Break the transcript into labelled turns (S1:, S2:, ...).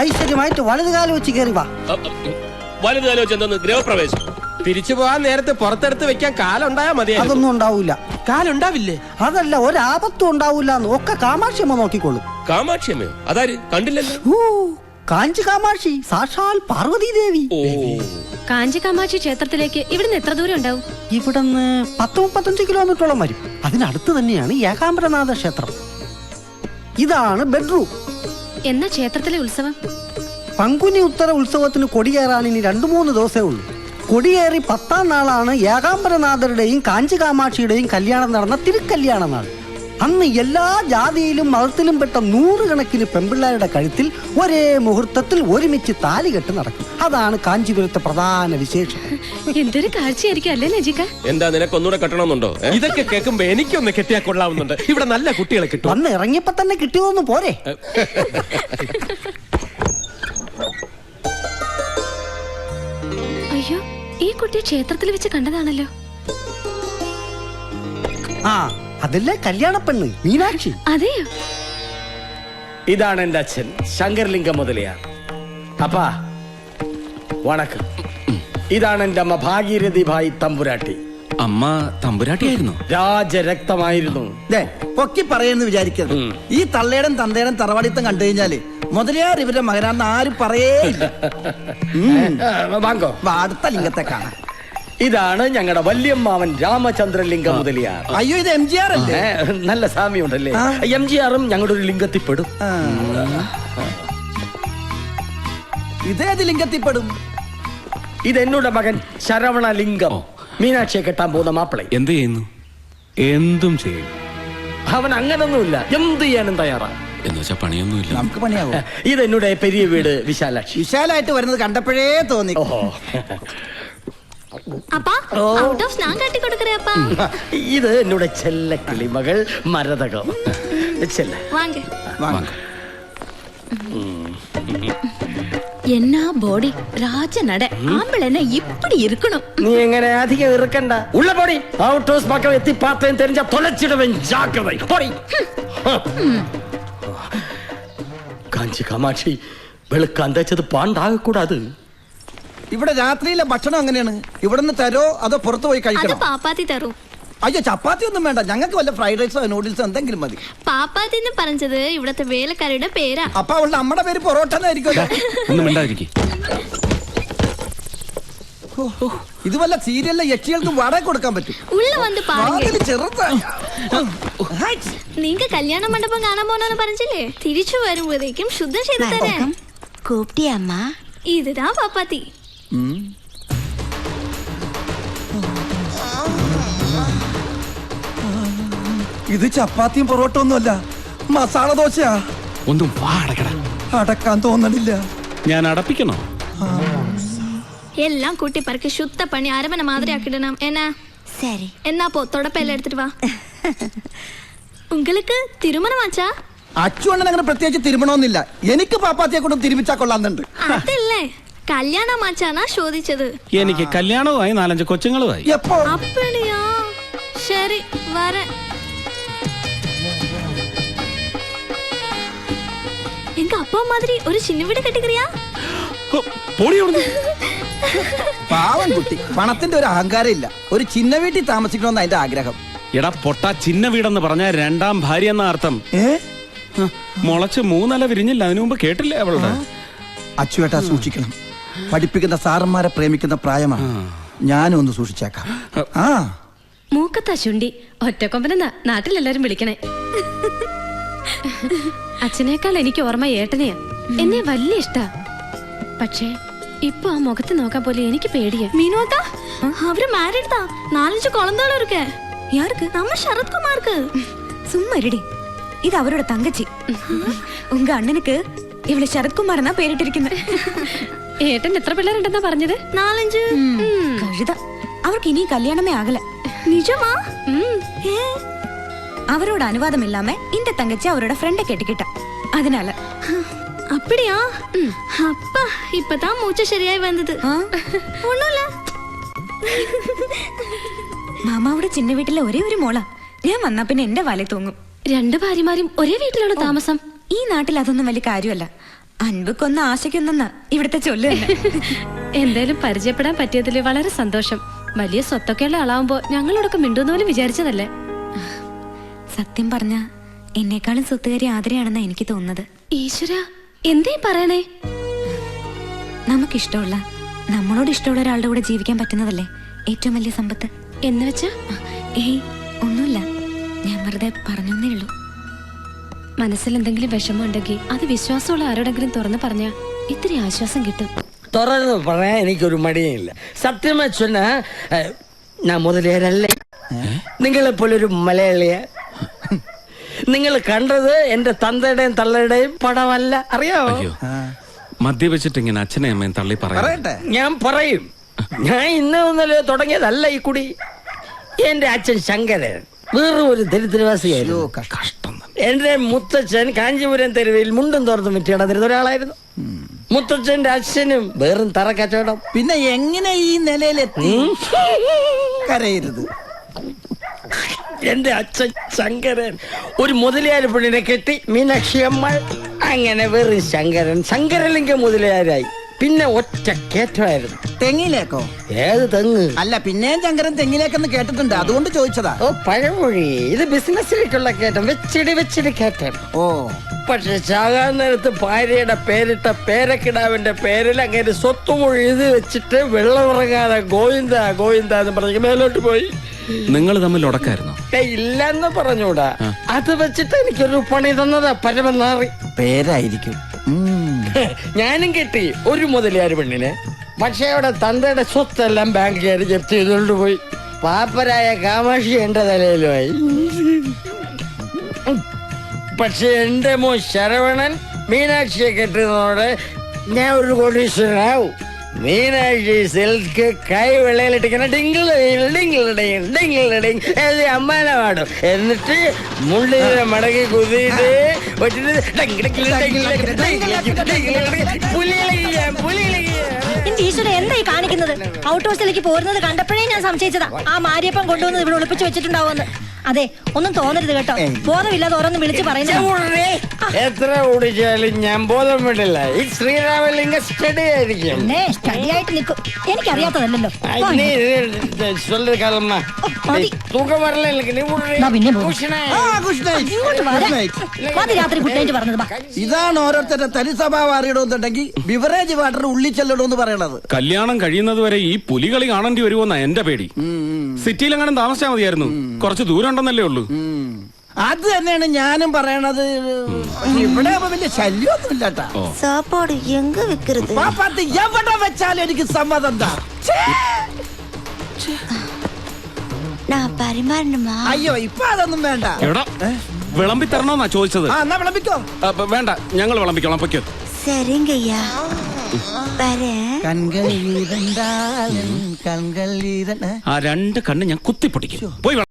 S1: ഐശ്വര്യമായിട്ട് വലതുകാലം വെച്ച് കയറി വാ.
S2: വലതുകാലം വെച്ച് എന്തോന്ന് ഗൃഹപ്രവേശം?
S3: തിരിച്ചു പോകാൻ നേരത്തെ പുറത്തെടുത്ത് വെക്കാൻ കാലുണ്ടായാ മതി.
S1: അതൊന്നും ഉണ്ടാവൂല.
S3: കാലുണ്ടാവില്ലേ?
S1: അതല്ല, ഒരാപത്തും ഉണ്ടാവൂല. ഒക്കെ കാമാക്ഷിയമ്മ നോക്കിക്കോളും.
S2: കാമാക്ഷിയമ്മയോ? അതാര്? കണ്ടില്ലല്ലോ.
S1: കാഞ്ചി കാമാക്ഷി, സാക്ഷാൽ പാർവതി ദേവി.
S4: കാഞ്ചി കാമാക്ഷി ക്ഷേത്രത്തിലേക്ക് ഇവിടുന്ന് എത്ര ദൂരം ഉണ്ടാവും?
S1: ഇവിടുന്ന് 10-35 കിലോമീറ്ററോളം വരും. അതിനടുത്ത് തന്നെയാണ് ഏകാംബരനാഥ ക്ഷേത്രം. ഇതാണ് ബെഡ്റൂം.
S4: എന്നാ ക്ഷേത്രത്തിലെ ഉത്സവം?
S1: പങ്കുനി ഉത്തര ഉത്സവത്തിന് കൊടിയേറാൻ ഇനി 2-3 ദിവസമേ ഉള്ളൂ. കൊടിയേറി 10ാം നാളാണ് ഏകാംബരനാഥരുടെയും കാഞ്ചി കാമാക്ഷിയുടെയും കല്യാണം നടന്ന തിരുക്കല്യാണ നാൾ. അന്ന് എല്ലാ ജാതിയിലും മതത്തിലും പെട്ട 100 കണക്കിന് പെൺപിള്ളേരുടെ കഴുത്തിൽ ഒരേ മുഹൂർത്തത്തിൽ ഒരുമിച്ച് താലികെട്ട് നടക്കും. അതാണ് കാഞ്ചീപുരത്തെ പ്രധാന വിശേഷം.
S4: എന്തൊരു കാഴ്ചയായിരിക്കും അല്ലേ നജിക?
S2: എന്താ, നിനക്കൊന്നുകൂടെ കെട്ടണമെന്നുണ്ടോ?
S3: ഇതൊക്കെ കേൾക്കുമ്പോ എനിക്കൊന്ന് കെട്ടിയാ കൊള്ളാവുന്നുണ്ട്. ഇവിടെ നല്ല കുട്ടികളെ കിട്ടും.
S1: വന്ന് ഇറങ്ങിയപ്പോ തന്നെ കിട്ടിയതൊന്നും പോരെ.
S4: അയ്യോ, ഈ കുട്ടിയെ ക്ഷേത്രത്തിൽ വെച്ച് കണ്ടതാണല്ലോ.
S1: ആ, അതല്ലേ കല്യാണ പെണ്ണ് മീനാക്ഷി.
S4: അതെയോ?
S5: ഇതാണ് എന്റെ അച്ഛൻ ശങ്കർലിംഗം മുതലിയാർ. അപ്പാ വണക്കം. ഇതാണ് എന്റെ അമ്മ ഭാഗീരഥി ഭായി തമ്പുരാട്ടി.
S6: അമ്മ തമ്പുരാട്ടിയായിരുന്നു?
S5: രാജരക്തമായിരുന്നു.
S7: പൊക്കി പറയുന്നു വിചാരിക്കരുത്. ഈ തള്ളേടം തന്തേടം തറവാടിത്തം കണ്ടു കഴിഞ്ഞാല് മുതലിയാർ ഇവരുടെ മകനാന്ന് ആരും പറയേ.
S5: വാങ്ങോ,
S7: അടുത്ത ലിംഗത്തെ കാണാം.
S5: ഇതാണ് ഞങ്ങളുടെ വല്യമ്മാവൻ രാമചന്ദ്രലിംഗം മുതലിയാർ.
S7: അയ്യോ, ഇത് MGR അല്ലേ?
S5: നല്ല സാമ്യമുണ്ടല്ലേ? MGRും ഞങ്ങളുടെ ഒരു ലിംഗത്തിൽപ്പെടും.
S7: ഇതേത് ലിംഗത്തിൽപ്പെടും?
S5: ഇത് എന്നോട് മകൻ ശരവണലിംഗം, മീനാക്ഷിയെ കെട്ടാൻ പോകുന്ന മാപ്പിള.
S6: എന്ത് ചെയ്യുന്നു? എന്തും ചെയ്യും.
S5: അവൻ അങ്ങനൊന്നുമില്ല, എന്ത് ചെയ്യാനും തയ്യാറാണ്.
S6: എന്നുവെച്ചാ പണിയൊന്നുമില്ല.
S7: നമുക്ക് പണിയാവോ?
S5: ഇത് എന്നോട് പെരിയ വീട് വിശാലാക്ഷി.
S7: വിശാലായിട്ട് വരുന്നത് കണ്ടപ്പോഴേ തോന്നി.
S5: ഓഹോ, ഇത് എന്നോട് ചെല്ല കിളിമകൾ മരതകം. ചെല്ല
S4: എന്നാ ബോഡി രാജനട ആമ്പിളെന്നെ ഇപ്പടി ഇരിക്കണം.
S5: നീ എങ്ങനെ അധികം ഇറുക്കണ്ട. ഉള്ള പൊടി ഔട്ട് ഹൗസ് പക്കം എത്തി പാത്രയും തെരഞ്ഞ തൊലച്ചിടവൻ ജാഗ്രത. കാഞ്ചി കാമാക്ഷി, വെളുക്കാൻ തേച്ചത് പാണ്ടാകക്കൂടാത്.
S7: ഇവിടെ രാത്രിയിലെ ഭക്ഷണം അങ്ങനെയാണ്. ഇവിടുന്ന് തരോ അതോ പുറത്തു പോയി കഴിക്കണം?
S4: പാപ്പാത്തി തരൂ.
S7: അയ്യോ, ചപ്പാത്തി ഒന്നും വേണ്ട. ഞങ്ങൾക്ക് വല്ല ഫ്രൈഡ് റൈസോ നൂഡിൽസോ എന്തെങ്കിലും മതി.
S4: പാപ്പാത്തി എന്ന് പറഞ്ഞത് ഇവിടത്തെ വേലക്കാരുടെ പേരാ.
S7: അപ്പൊ അവളുടെ അമ്മയുടെ പേര് പൊറോട്ട എന്നായിരിക്കും.
S6: ഒന്നും മിണ്ടാതിരിക്കും.
S7: ഇത് വല്ല സീരിയലിലെ യക്ഷികൾക്ക് വാടക കൊടുക്കാൻ പറ്റും.
S4: ഉള്ള വന്ന് പാരുങ്ക.
S7: ചെറുതായി
S4: നിങ്ങ കല്യാണ മണ്ഡപം കാണാൻ പോണെന്ന് പറഞ്ഞില്ലേ? തിരിച്ചു വരുമ്പോഴേക്കും ശുദ്ധം ചെയ്ത് തരാം.
S8: കൂപ്പിയമ്മ,
S4: ഇതാ പാപ്പാത്തി.
S7: ഇത് ചപ്പാത്തിയും പൊറോട്ട ഒന്നുമല്ല, മസാല ദോശയാ.
S6: ഒന്നും വാടകട.
S7: അടക്കാൻ തോന്നണില്ല.
S6: ഞാൻ അടപ്പിക്കണോ?
S4: എല്ലാം കൂട്ടി പറക്കി ശുദ്ധ പണി അരമന മാതിരി ആക്കിടണം. എന്നാ
S8: சரி.
S4: എന്നാ പോ, തുടപ്പെല്ലാം എടുത്തിട്ട് വാ. உங்களுக்கு തിരുമണമാച്ചാ?
S7: അച്ചുവണ്ണൻ അങ്ങനെ പ്രത്യേകിച്ച് തിരുമണമെന്നില്ല. എനിക്ക് പാപ്പാത്തിയെ കൊണ്ട് തിരുമിച്ചാ കൊള്ളാന്നുണ്ട്.
S4: അതല്ലേ കല്യാണമാച്ചാനാ ചോദിച്ചത്.
S6: എനിക്ക് കല്യാണവുമായി 4-5 കൊച്ചുങ്ങളുമായി.
S7: എപ്പോ?
S4: അപ്പടിയാ, ശരി വരെ. எங்க அப்பா மாதிரி ஒரு சின்ன வீடு கட்டிக்கிறியா?
S7: പാവൻ കുട്ടി, പണത്തിന്റെ ഒരു അഹങ്കാരം ഇല്ല. ഒരു ചിന്ന വീട്ടിൽ താമസിക്കണമെന്ന് അതിന്റെ ആഗ്രഹം.
S6: എടാ പൊട്ട, ചിന്ന വീടെന്ന് പറഞ്ഞ 2ാം ഭാര്യ എന്ന അർത്ഥം. മുളച്ച് 3 ഇല വിരിഞ്ഞില്ല. അതിനു മുമ്പ് കേട്ടില്ലേ അവളുടെ?
S7: അച്ചുവേട്ടാ സൂക്ഷിക്കണം. പഠിപ്പിക്കുന്ന സാറന്മാരെ പ്രേമിക്കുന്ന പ്രായമാണ്. ഞാനും ഒന്ന് സൂക്ഷിച്ചേക്കാം.
S4: മൂക്കത്താ ചുണ്ടി ഒറ്റക്കൊമ്പനെന്നാ നാട്ടിലെല്ലാരും വിളിക്കണേ. അച്ഛനേക്കാൾ എനിക്ക് ഓർമ്മ ഏട്ടനെയാ. എന്നെ വലിയ ഇഷ്ടാ. പക്ഷേ ഇപ്പൊ ആ മുഖത്ത് നോക്കാൻ പോലെ എനിക്ക് പേടിയാ. മീനുവാക്കാ, അവര് മാരീഡ് தான். 4-5 குழந்தைகளும் இருக்கு. யாருக்கு? நம்ம சரத்குமாருக்கு.
S8: சும்மா இருடி. இது அவரோட தங்கச்சி. உங்க அண்ணனுக்கு இவளை சரத்குமார் தான் பேரிட்டிருக்குது.
S4: ഏട്ടൻ എത്ര പിള്ളേരുണ്ടെന്നാ പറഞ്ഞത്? 4-5.
S8: കഴുത. അവർക്ക് ഇനി കല്യാണമേ ആകല.
S4: നിജമാ?
S8: அவரோட அனுவாதம் இல்லாம இந்த தங்கச்சி அவரோட ஃப்ரெண்ட கேட்டுக்கிட்டா. அதனால
S4: அப்படியா? அப்பா இப்பதான் மூச்சு சரியாய் வந்தது. ஒண்ணுல
S8: മാമാവിടെ ചിന്ന വീട്ടിലെ ഒരേ ഒരു മോളാ. ഞാൻ വന്നാ പിന്നെ എന്റെ വാലേ തൂങ്ങും.
S4: 2 ഭാര്യമാരും ഒരേ വീട്ടിലാണ് താമസം.
S8: ഈ നാട്ടിൽ അതൊന്നും വലിയ കാര്യമല്ല. അൻപക്കൊന്ന് ആശയ്ക്കൊന്നെന്ന് ഇവിടുത്തെ ചൊല്ല് തന്നെ.
S4: എന്തായാലും പരിചയപ്പെടാൻ പറ്റിയതിൽ വളരെ സന്തോഷം. വലിയ സ്വത്തൊക്കെയുള്ള ആളാവുമ്പോ ഞങ്ങളോടൊക്കെ മിണ്ടുന്ന പോലും വിചാരിച്ചതല്ലേ.
S8: സത്യം പറഞ്ഞ എന്നെക്കാളും സ്വത്തുകാരി ആദരയാണെന്നാ എനിക്ക് തോന്നുന്നത്.
S4: ഈശ്വര, എന്തേ പറയണേ?
S8: നമുക്കിഷ്ടമുള്ള, നമ്മളോട് ഇഷ്ടമുള്ള ഒരാളുടെ കൂടെ ജീവിക്കാൻ പറ്റുന്നതല്ലേ ഏറ്റവും വലിയ സമ്പത്ത്.
S4: എന്ന് വെച്ചാ?
S8: ഏയ് ഒന്നുമില്ല, ഞാൻ വെറുതെ പറഞ്ഞേ ഉള്ളൂ.
S4: മനസ്സിൽ എന്തെങ്കിലും വിഷമം ഉണ്ടെങ്കിൽ അത് വിശ്വാസമുള്ള ആരോടെങ്കിലും തുറന്നു പറഞ്ഞാ ഇത്തിരി ആശ്വാസം കിട്ടും.
S5: തുറന്ന് പറയാൻ എനിക്കൊരു മടിയില്ല. സത്യമാ சொன்னா ഞാൻ മുതലേരല്ല, നിങ്ങളെപ്പോലൊരു മലയാളിയെ. നിങ്ങൾ കണ്ടത് എന്റെ തന്തയുടെയും തള്ളയുടെയും പടമല്ല, അറിയാമോ?
S6: അയ്യോ, മദ്യപിച്ചിട്ട് ഇങ്ങനെ അച്ഛനെ അമ്മയും തള്ളി പറയാം.
S7: പറയട്ടെ.
S5: ഞാൻ പറയും. ഞാൻ ഇന്നലെ തുടങ്ങിയതല്ല ഈ കുടി. എന്റെ അച്ഛൻ ശങ്കരൻ വേറെ ഒരു ദരിദ്രവാസിയായിരുന്നു.
S6: കഷ്ടം.
S5: എന്റെ മുത്തച്ഛൻ കാഞ്ചീപുരം തെരുവിൽ മുണ്ടും തോർത്തും വിറ്റിടന്നിരുന്ന ഒരാളായിരുന്നു. മുത്തച്ഛന്റെ അച്ഛനും വേറും തറ കച്ചവടം.
S7: പിന്നെ എങ്ങനെ ഈ നിലയിലെത്തി? കരയരുത്.
S5: എന്റെ അച്ഛൻ ശങ്കരൻ ഒരു മുതലയാർ പെണ്ണിനെ കെട്ടി, മീനാക്ഷി അമ്മ. അങ്ങനെ വെറും ശങ്കരലിംഗം മുതലയാരായി. പിന്നെ ഒറ്റ കേറ്റമായിരുന്നു.
S7: തെങ്ങിലേക്കോ?
S5: ഏത് തെങ്ങ്?
S7: അല്ല, പിന്നെയും ശങ്കരൻ തെങ്ങിലേക്കെന്ന് കേട്ടിട്ടുണ്ട്, അതുകൊണ്ട് ചോദിച്ചതാ.
S5: ഓ, പഴമൊഴി. ഇത് ബിസിനസ്സിലേക്കുള്ള കയറ്റം, വെച്ചിടി കയറ്റം.
S7: ഓ,
S5: പക്ഷെ ചാകാൻ നേരത്ത് ഭാര്യയുടെ പേരിട്ട പേരക്കിടാവിന്റെ പേരിൽ അങ്ങനെ സ്വത്തുമൊഴി ഇത് വെച്ചിട്ട് വെള്ളമിറങ്ങാതെ ഗോവിന്ദ ഗോവിന്ദ എന്ന് പറഞ്ഞ് മേലോട്ട് പോയി.
S6: നിങ്ങൾ തമ്മിൽ ഉടക്കായിരുന്നു?
S5: ഇല്ലെന്ന് പറഞ്ഞൂടാ. അത് വെച്ചിട്ട് എനിക്കൊരു പണി തന്നതാ പരമനാറി.
S7: പേരായിരിക്കും.
S5: ഞാനും കെട്ടി ഒരു മുതലയാർ പെണ്ണിനെ. പക്ഷെ അവിടെ തന്തയുടെ സ്വത്തെല്ലാം ബാങ്കുകാർ ജപ്തി ചെയ്തുകൊണ്ട് പോയി. പാപ്പരായ കാമാക്ഷി എന്റെ തലയിലുമായി. പക്ഷെ എന്റെ മോൻ ശരവണൻ മീനാക്ഷിയെ കെട്ടുന്നതോടെ ഞാൻ ഒരു കോടീശ്വരനാവും. മീനാക്ഷി സിൽക്ക് കൈ വെള്ളയിലിട്ടിങ്ങനെ അമ്മാനെ പാടും. എന്നിട്ട് മുള്ളിനെ മടക്കി കുതിയിട്ട്
S9: എന്റെ ഈശ്വര, എന്തായി കാണിക്കുന്നത്? ഔട്ട് ഹൗസിലേക്ക് പോരുന്നത് കണ്ടപ്പോഴേ ഞാൻ സംശയിച്ചതാ ആ മാരിയപ്പം കൊണ്ടുവന്ന് ഇവിടെ ഒളിപ്പിച്ചു വെച്ചിട്ടുണ്ടാവുമെന്ന്. അതെ, ഒന്നും തോന്നരുത് കേട്ടോ. ബോധമില്ലാതെ ഓരോന്ന് വിളിച്ച് പറയുന്നത്.
S5: എത്ര ഓടിച്ചാലും ഞാൻ ബോധം വിടില്ല. ഈ ശ്രീരാമലിംഗ സ്റ്റഡി ആയിരിക്കും.
S9: സ്റ്റഡി ആയിട്ട് നിൽക്കും. എനിക്കറിയാത്തതല്ലോ.
S5: തൂക്കം വരല.
S9: രാത്രി കുട്ടേറ്റ് പറഞ്ഞത്.
S7: ഇതാണ് ഓരോരുത്തരുടെ തനി സ്വഭാവം അറിയണമെന്നുണ്ടെങ്കിൽ ബിവറേജ് വാട്ടർ ഉള്ളിൽ ചെല്ലണമെന്ന് പറയണത്.
S6: കല്യാണം കഴിയുന്നത് വരെ ഈ പുലികളി കാണേണ്ടി വരുമോന്നാ എന്റെ പേടി. സിറ്റിയിലെങ്ങാനും താമസിച്ചാൽ മതിയായിരുന്നു. കുറച്ച് ദൂരം ഉണ്ടെന്നല്ലേ ഉള്ളൂ.
S7: അത് തന്നെയാണ് ഞാനും പറയണത്. ഇവിടെ വലിയ ശല്യമൊന്നും ഇല്ലാട്ടാ.
S9: സാപ്പാട് എങ്ക വെക്കരുത്.
S7: പാപ്പാത്തി എവിടെ വെച്ചാലും എനിക്ക് സമ്മതം എന്താ? അയ്യോ, ഇപ്പൊ അതൊന്നും വേണ്ട.
S6: എടാ, വിളമ്പി തരണോന്നാ ചോദിച്ചത്.
S7: എന്നാ വിളമ്പിക്കോ.
S6: വേണ്ട, ഞങ്ങൾ വിളമ്പിക്കോളാം. പൊയ്ക്കോ.
S9: சரிங்கய்யா.
S7: കൺകൾ കൺകൾ
S6: ആ രണ്ട് കണ്ണ് ഞാൻ കുത്തിപ്പൊട്ടിക്കും. പോയി